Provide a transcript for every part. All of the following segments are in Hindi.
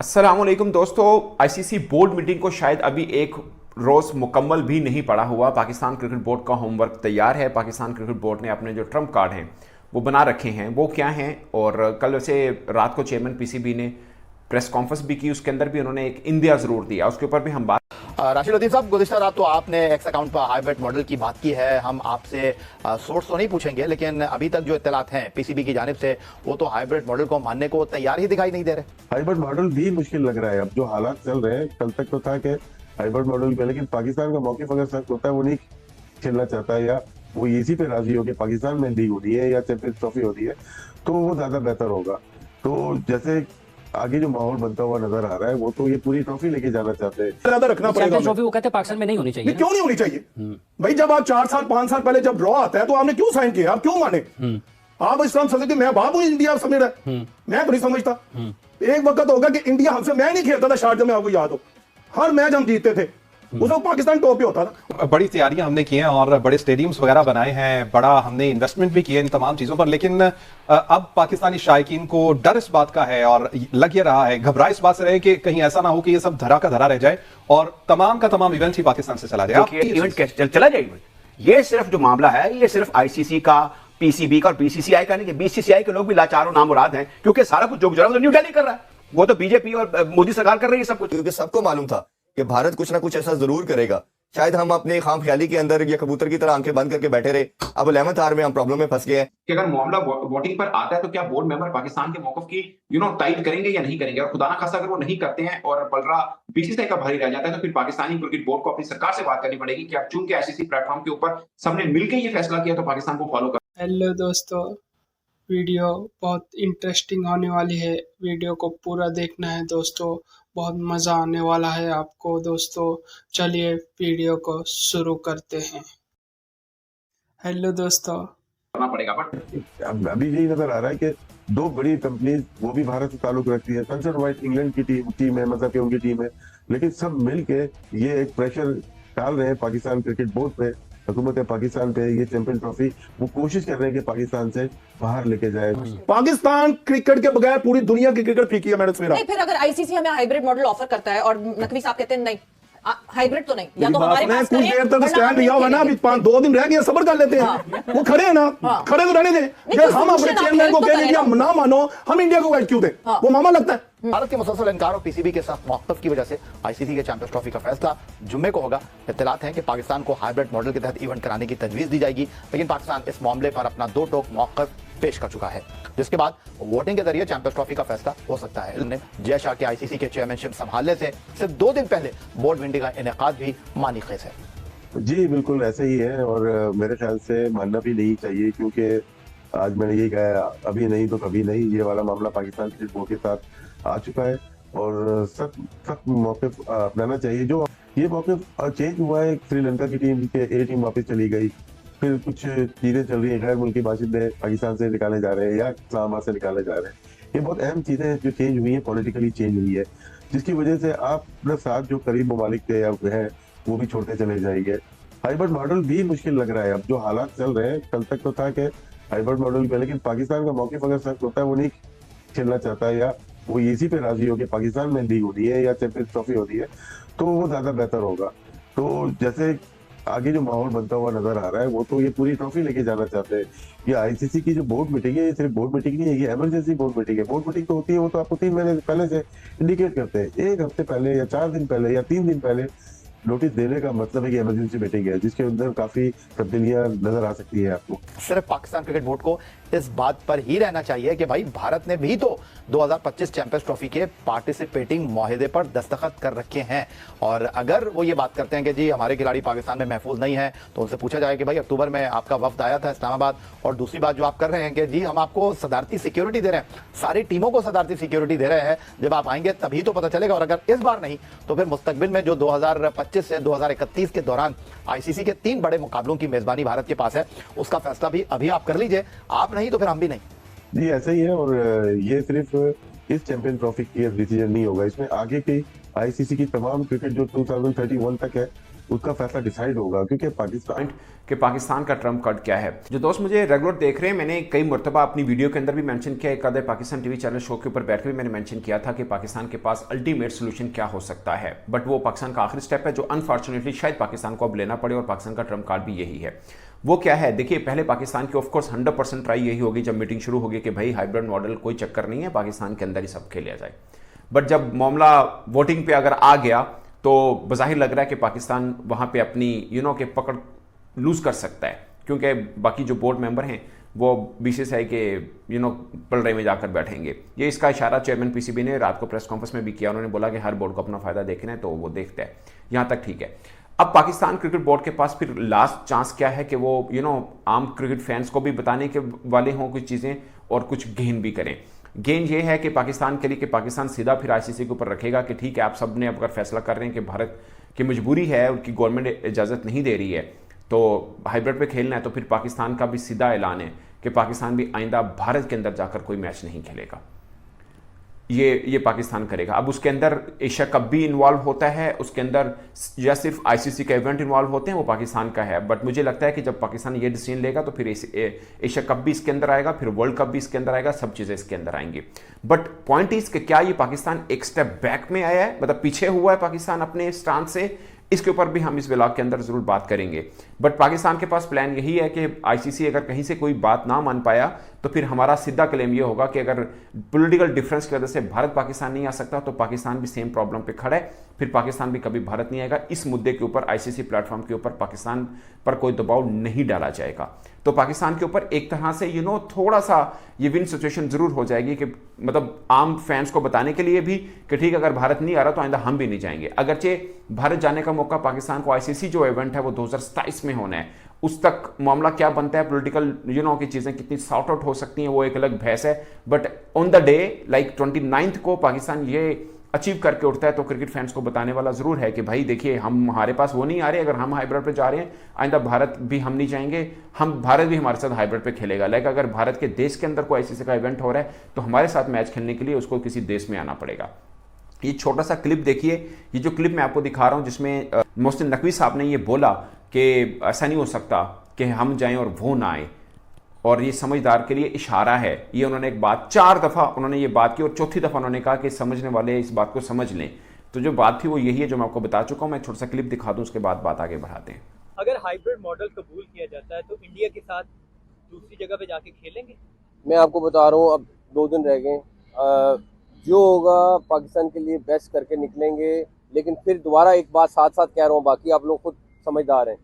अस्सलामुअलैकुम दोस्तों, आईसीसी बोर्ड मीटिंग को शायद अभी एक रोज मुकम्मल भी नहीं पड़ा हुआ। पाकिस्तान क्रिकेट बोर्ड का होमवर्क तैयार है। पाकिस्तान क्रिकेट बोर्ड ने अपने जो ट्रम्प कार्ड हैं वो बना रखे हैं। वो क्या हैं? और कल वैसे रात को चेयरमैन पीसीबी ने प्रेस कॉन्फ्रेंस भी की, उसके अंदर भी उन्होंने एक इंदिया जरूर दिया, उसके ऊपर भी हम बात। राशिद लतीफ साहब, गुज़िश्ता रात तो आपने एक्स अकाउंट पर हाइब्रिड मॉडल की बात की है। हम आपसे सोर्स तो नहीं पूछेंगे, लेकिन अभी तक जो इत्तलात हैं पीसीबी की जानिब से, वो तो हाइब्रिड मॉडल को मानने को तैयार ही दिखाई नहीं दे रहे। हाइब्रिड मॉडल भी मुश्किल लग रहा है अब जो हालात चल रहे हैं। कल तक तो था कि हाइब्रिड मॉडल पे, लेकिन पाकिस्तान का मौक़िफ़ अगर सख्त होता है, वो नहीं खेलना चाहता है या वो इसी पे राजी हो कि पाकिस्तान में लीग होती है या चैंपियंस ट्रॉफी होती है, तो वो ज्यादा बेहतर होगा। तो जैसे आगे जो माहौल बनता हुआ नजर आ रहा है, वो तो ये पूरी ट्रॉफी लेके जाना चाहते हैं। ज्यादा रखना पड़ेगा। ट्रॉफी वो कहते हैं पाकिस्तान में नहीं होनी चाहिए। क्यों नहीं होनी चाहिए भाई? जब आप 4 साल 5 साल पहले जब ड्रॉ आता है तो आपने क्यों साइन किया? आप क्यों माने? आप इस तरह समझते मैं बाप हूं, इंडिया समझ रहा है, मैं तो नहीं समझता। एक वक्त होगा कि इंडिया हमसे, मैं नहीं खेलता था शारजा में, आपको याद हो, हर मैच हम जीतते थे, उस वक्त पाकिस्तान टॉप पे होता था। बड़ी तैयारियां हमने की हैं और बड़े स्टेडियम्स वगैरह बनाए हैं, बड़ा हमने इन्वेस्टमेंट भी किए इन तमाम चीजों पर, लेकिन अब पाकिस्तानी शायकीन को डर इस बात का है और लग ये रहा है, घबरा इस बात से रहे कि कहीं ऐसा ना हो कि ये सब धरा का धरा रह जाए और तमाम का तमाम इवेंट ही पाकिस्तान से चला जाए। इवेंट कैसे चला जाए? ये सिर्फ जो मामला है, ये सिर्फ आईसीसी का, पीसीबी का और बीसीसीआई का नहीं, कि बीसीसीआई के लोग भी लाचार और नामुराद हैं, क्योंकि सारा कुछ जो गुजरा वो तो न्यू दिल्ली कर रहा है, वो तो बीजेपी और मोदी सरकार कर रही है सब कुछ। क्योंकि सबको मालूम था कि भारत कुछ ना कुछ ऐसा जरूर करेगा। शायद हम अपने खाम ख्याली के अंदर या कबूतर की तरह आंखें बंद करके बैठे रहे। अब 11th आवर में हम प्रॉब्लम में फंस गए हैं कि अगर मामला वोटिंग पर आता है तो क्या बोर्ड मेंबर पाकिस्तान के मौकफ की टाइट करेंगे या नहीं करेंगे? और खुदा ना खास्ता अगर वो नहीं करते हैं और पलड़ा बीसीसीआई का भारी रह जाता है, तो फिर पाकिस्तानी क्रिकेट बोर्ड को अपनी सरकार से बात करनी पड़ेगी कि अब चूंकि आईसीसी प्लेटफॉर्म के ऊपर सबने मिलकर ये फैसला किया तो पाकिस्तान को फॉलो कर। हेलो दोस्तों, वीडियो बहुत इंटरेस्टिंग होने वाली है। वीडियो को पूरा देखना है दोस्तों, बहुत मज़ा आने वाला है आपको दोस्तों। चलिए वीडियो को शुरू करते हैं। हेलो दोस्तों, करना पड़ेगा। बट अभी यही नजर आ रहा है कि दो बड़ी कंपनीज, वो भी भारत से ताल्लुक रखती है, सनसेट वाइट इंग्लैंड की टीम है, मतलब कि उनकी टीम है, लेकिन सब मिलके ये एक प्रेशर डाल रहे हैं पाकिस्तान क्रिकेट बोर्ड पे, हुकूमत पाकिस्तान पे। ये चैंपियन ट्रॉफी वो कोशिश कर रहे हैं कि पाकिस्तान से बाहर लेके जाए। पाकिस्तान क्रिकेट के बगैर पूरी दुनिया की क्रिकेट फीकी है। मैंने नहीं, फिर अगर आईसीसी हमें हाइब्रिड मॉडल ऑफर करता है और नकवी साहब कहते हैं नहीं हाइब्रिड तो नहीं, या तो हमारे पास कुछ देर तक स्टैंड लिया हुआ ना, अभी 2 दिन रह गए, सब्र कर लेते हैं। वो खड़े हैं ना, खड़े तो रहने दें। जब हम अपने चेयरमैन को कहें इंडिया ना मानो, हम इंडिया को गाइड क्यों दें? वो मामा लगता है। भारत के मुसलसल इनकार और पीसीबी के साथ मौक़िफ़ की वजह से आईसीसी के चैंपियंस ट्रॉफी का फैसला जुम्मे को होगा। इत्तलात हैं कि पाकिस्तान को हाइब्रिड मॉडल के तहत इवेंट कराने की तजवीज़ दी जाएगी, लेकिन पाकिस्तान इस मामले पर अपना दो टोक मौक़िफ़ पेश कर चुका है, जिसके बाद वोटिंग के जरिए चैंपियंस ट्रॉफी का फैसला हो सकता है। जय शाह के आईसीसी के चेयरमैनशिप संभालने से सिर्फ 2 दिन पहले बोर्ड मीटिंग का इनेकाद भी मानी खेज है। जी बिल्कुल ऐसे ही है, और मेरे ख्याल से मानना भी नहीं चाहिए, क्योंकि आज मैंने यही कहा, अभी नहीं तो कभी नहीं, ये वाला मामला पाकिस्तान क्रिकेट बोर्ड के साथ आ चुका है और सख्त मौक़िफ़ अपनाना चाहिए। जो ये मौक़िफ़ चेंज हुआ है, श्रीलंका की टीम के ए टीम वापस चली गई, फिर कुछ चीजें चल रही है, गैर मुल्की बाशिंदे पाकिस्तान से निकाले जा रहे हैं या इस्लामाबाद से निकाले जा रहे हैं। ये बहुत अहम चीजें हैं जो चेंज हुई है, पॉलिटिकली चेंज हुई है, जिसकी वजह से आप अपने साथ जो करीब ममालिक थे या हैं वो भी छोड़ते चले जाएंगे। हाइब्रिड मॉडल भी मुश्किल लग रहा है अब जो हालात चल रहे हैं। कल तक तो था कि हाइब्रिड मॉडल पे, लेकिन पाकिस्तान का मौक़िफ़ अगर सख्त होता है, वो नहीं खेलना चाहता है या वो इसी पे राजी हो कि पाकिस्तान में लीग होती है या चैंपियंस ट्रॉफी होती है, तो वो ज्यादा बेहतर होगा। तो जैसे आगे जो माहौल बनता हुआ नजर आ रहा है, वो तो ये पूरी ट्रॉफी लेके जाना चाहते हैं। ये आईसीसी की जो बोर्ड मीटिंग है, ये सिर्फ बोर्ड मीटिंग नहीं है, ये इमरजेंसी बोर्ड मीटिंग है। बोर्ड मीटिंग तो होती है, वो तो आपको 3 महीने पहले से इंडिकेट करते हैं, 1 हफ्ते पहले या 4 दिन पहले या 3 दिन पहले नोटिस देने का मतलब है कि इमरजेंसी मीटिंग है, जिसके अंदर काफी तब्दीलियां नजर आ सकती है आपको। सिर्फ पाकिस्तान क्रिकेट बोर्ड को इस बात पर ही रहना चाहिए कि भाई भारत ने भी तो 2025 चैंपियंस ट्रॉफी के पार्टिसिपेटिंग मुआहदे पर दस्तखत कर रखे हैं, और अगर वो ये बात करते हैं कि जी हमारे खिलाड़ी पाकिस्तान में महफूज नहीं है, तो उनसे पूछा जाए कि भाई अक्टूबर में आपका वफ्द आया था इस्लामाबाद, और दूसरी बात जो आप कर रहे हैं कि जी हम आपको सदारती सिक्योरिटी दे रहे हैं, सारी टीमों को सदारती सिक्योरिटी दे रहे हैं, जब आप आएंगे तभी तो पता चलेगा। और अगर इस बार नहीं तो फिर मुस्तकबिल में जो 2025 से 2031 के दौरान आईसीसी के 3 बड़े मुकाबलों की मेजबानी भारत के पास है, उसका फैसला भी अभी आप कर लीजिए। आप नहीं तो फिर हम भी नहीं। जी ऐसा ही है, और ये सिर्फ इस चैंपियन ट्रॉफी की डिसीजन नहीं होगा, इसमें आगे की आईसीसी की तमाम क्रिकेट जो 2031 तक है उसका फैसला डिसाइड होगा, क्योंकि पाकिस्तान कि पाकिस्तान का ट्रम्प कार्ड क्या है। जो दोस्त मुझे रेगुलर देख रहे हैं, मैंने कई मरतबा अपनी वीडियो के अंदर भी मेंशन किया, एक आधे पाकिस्तान टीवी चैनल शो के ऊपर बैठ के भी मैंने मेंशन किया था कि पाकिस्तान के पास अल्टीमेट सोल्यूशन क्या हो सकता है, बट वो पाकिस्तान का आखिरी स्टेप है जो अनफॉर्चुनेटली शायद पाकिस्तान को अब लेना पड़े, और पाकिस्तान का ट्रम्प कार्ड भी यही है। वो क्या है, देखिए पहले पाकिस्तान की ऑफकोर्स 100% ट्राई यही होगी जब मीटिंग शुरू होगी कि भाई हाइब्रिड मॉडल कोई चक्कर नहीं है, पाकिस्तान के अंदर ही सब खेला जाए। बट जब मामला वोटिंग पे अगर आ गया तो बज़ाहिर लग रहा है कि पाकिस्तान वहां पे अपनी के पकड़ लूज कर सकता है, क्योंकि बाकी जो बोर्ड मेंबर हैं वो बीसीसीआई के पलड़े में जाकर बैठेंगे। ये इसका इशारा चेयरमैन पीसीबी ने रात को प्रेस कॉन्फ्रेंस में भी किया। उन्होंने बोला कि हर बोर्ड को अपना फायदा देखना है तो वो देखता है, यहां तक ठीक है। अब पाकिस्तान क्रिकेट बोर्ड के पास फिर लास्ट चांस क्या है कि वो आम क्रिकेट फैंस को भी बताने के वाले हों कुछ चीज़ें और कुछ गेन भी करें। गेन ये है कि पाकिस्तान के लिए कि पाकिस्तान सीधा फिर आईसीसी के ऊपर रखेगा कि ठीक है, आप सब ने अगर फैसला कर रहे हैं कि भारत की मजबूरी है, उनकी गवर्नमेंट इजाज़त नहीं दे रही है तो हाइब्रिड पे खेलना है, तो फिर पाकिस्तान का भी सीधा ऐलान है कि पाकिस्तान भी आइंदा भारत के अंदर जाकर कोई मैच नहीं खेलेगा। ये पाकिस्तान करेगा। अब उसके अंदर एशिया कप भी इन्वॉल्व होता है, उसके अंदर या सिर्फ आईसीसी का इवेंट इन्वॉल्व होते हैं, वो पाकिस्तान का है। बट मुझे लगता है कि जब पाकिस्तान ये डिसीजन लेगा तो फिर एशिया कप भी इसके अंदर आएगा, फिर वर्ल्ड कप भी इसके अंदर आएगा, सब चीज़ें इसके अंदर आएंगी। बट पॉइंट इज कि क्या ये पाकिस्तान एक स्टेप बैक में आया है, मतलब पीछे हुआ है पाकिस्तान अपने स्टांस से, इसके ऊपर भी हम इस व्लॉग के अंदर जरूर बात करेंगे। बट पाकिस्तान के पास प्लान यही है कि आईसीसी अगर कहीं से कोई बात ना मान पाया तो फिर हमारा सीधा क्लेम ये होगा कि अगर पॉलिटिकल डिफरेंस की वजह से भारत पाकिस्तान नहीं आ सकता तो पाकिस्तान भी सेम प्रॉब्लम पे खड़ा है, फिर पाकिस्तान भी कभी भारत नहीं आएगा। इस मुद्दे के ऊपर आईसीसी प्लेटफॉर्म के ऊपर पाकिस्तान पर कोई दबाव नहीं डाला जाएगा। तो पाकिस्तान के ऊपर एक तरह से थोड़ा सा ये विन सिचुएशन जरूर हो जाएगी कि मतलब आम फैंस को बताने के लिए भी कि ठीक अगर भारत नहीं आ रहा तो आइंदा हम भी नहीं जाएंगे। अगरचे भारत जाने का मौका पाकिस्तान को आईसीसी जो इवेंट है वो 2027 में होना है, उस तक मामला क्या बनता है, पॉलिटिकल की चीजें कितनी सॉर्ट आउट हो सकती हैं वो एक अलग बहस है। But on the day like 29 को पाकिस्तान ये अचीव करके उठता है तो क्रिकेट फैंस को बताने वाला जरूर है कि भाई देखिए हमारे पास वो नहीं आ रहे, अगर हम हाइब्रिड पे जा रहे हैं आइंदा भारत भी हम नहीं जाएंगे, भारत भी हमारे साथ हाइब्रिड पे खेलेगा। लाइक अगर भारत के देश के अंदर कोई आईसीसी का इवेंट हो रहा है तो हमारे साथ मैच खेलने के लिए उसको किसी देश में आना पड़ेगा। ये छोटा सा क्लिप देखिए, ये जो क्लिप मैं आपको दिखा रहा हूं जिसमें मोहसिन नकवी साहब ने ये बोला कि ऐसा नहीं हो सकता कि हम जाएं और वो ना आए, और ये समझदार के लिए इशारा है। ये उन्होंने एक बात 4 दफ़ा उन्होंने ये बात की और चौथी दफ़ा उन्होंने कहा कि समझने वाले इस बात को समझ लें। तो जो बात थी वो यही है जो मैं आपको बता चुका हूँ। मैं छोटा सा क्लिप दिखा दूँ, उसके बाद बात आगे बढ़ाते हैं। अगर हाइब्रिड मॉडल कबूल किया जाता है तो इंडिया के साथ दूसरी जगह पे जाके खेलेंगे? मैं आपको बता रहा हूँ, अब 2 दिन रह गए, जो होगा पाकिस्तान के लिए बेस्ट करके निकलेंगे। लेकिन फिर दोबारा एक बात साथ साथ कह रहा हूँ, बाकी आप लोग खुद समझदार हैं,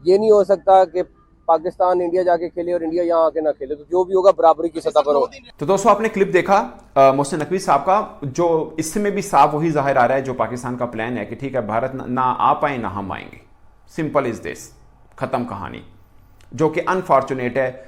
ये नहीं हो सकता कि पाकिस्तान इंडिया जाके खेले और इंडिया यहाँ आके ना खेले, तो जो भी होगा बराबरी की सतह पर हो। तो दोस्तों आपने क्लिप देखा मोहसिन नकवी साहब का, जो इसमें भी साफ वही जाहिर आ रहा है जो पाकिस्तान का प्लान है कि ठीक है भारत ना आ पाए ना हम आएंगे, सिंपल इज दिस, खत्म कहानी, जो कि अनफॉर्चुनेट है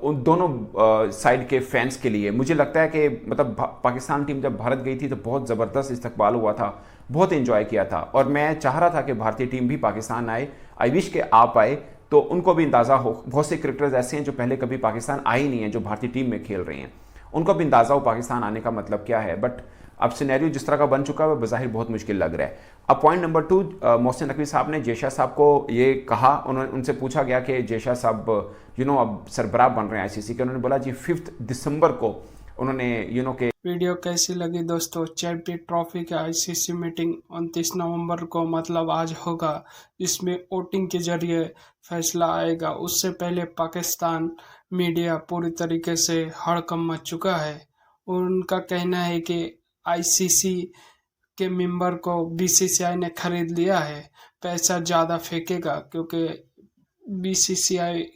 उन दोनों साइड के फैंस के लिए। मुझे लगता है कि मतलब पाकिस्तान टीम जब भारत गई थी तो बहुत ज़बरदस्त इस्तकबाल हुआ था, बहुत एंजॉय किया था, और मैं चाह रहा था कि भारतीय टीम भी पाकिस्तान आए। आई विश के आ पाए तो उनको भी अंदाज़ा हो, बहुत से क्रिकेटर्स ऐसे हैं जो पहले कभी पाकिस्तान आए ही नहीं है जो भारतीय टीम में खेल रहे हैं, उनको भी अंदाज़ा हो पाकिस्तान आने का मतलब क्या है। बट अब सिनेरियो जिस तरह का बन चुका है वह बज़ाहिर बहुत मुश्किल लग रहा है। अब पॉइंट नंबर 2, मोहसिन नकवी साहब ने जयशाह साहब को ये कहा, उनसे पूछा गया कि जयशाह साहब अब सरबराह बन रहे हैं आईसीसी के, उन्होंने बोला जी 5 दिसंबर को उन्होंने के वीडियो कैसी लगी दोस्तों? चैंपियन ट्रॉफी के आईसीसी मीटिंग 29 नवंबर को मतलब आज होगा, जिसमें वोटिंग के जरिए फैसला आएगा। उससे पहले पाकिस्तान मीडिया पूरी तरीके से हड़कंप मच चुका है। उनका कहना है कि आईसीसी के मेंबर को बीसीसीआई ने खरीद लिया है, पैसा ज़्यादा फेंकेगा, क्योंकि बीसीसीआई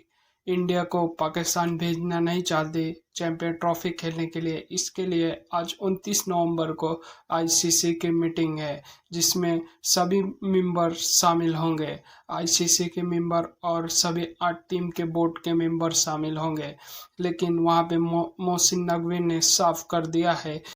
इंडिया को पाकिस्तान भेजना नहीं चाहती चैंपियन ट्रॉफी खेलने के लिए। इसके लिए आज 29 नवंबर को आईसीसी की मीटिंग है, जिसमें सभी मेंबर शामिल होंगे। आईसीसी के मेंबर और सभी 8 टीम के बोर्ड के मेंबर शामिल होंगे। लेकिन वहां पे मोहसिन नकवी ने साफ कर दिया है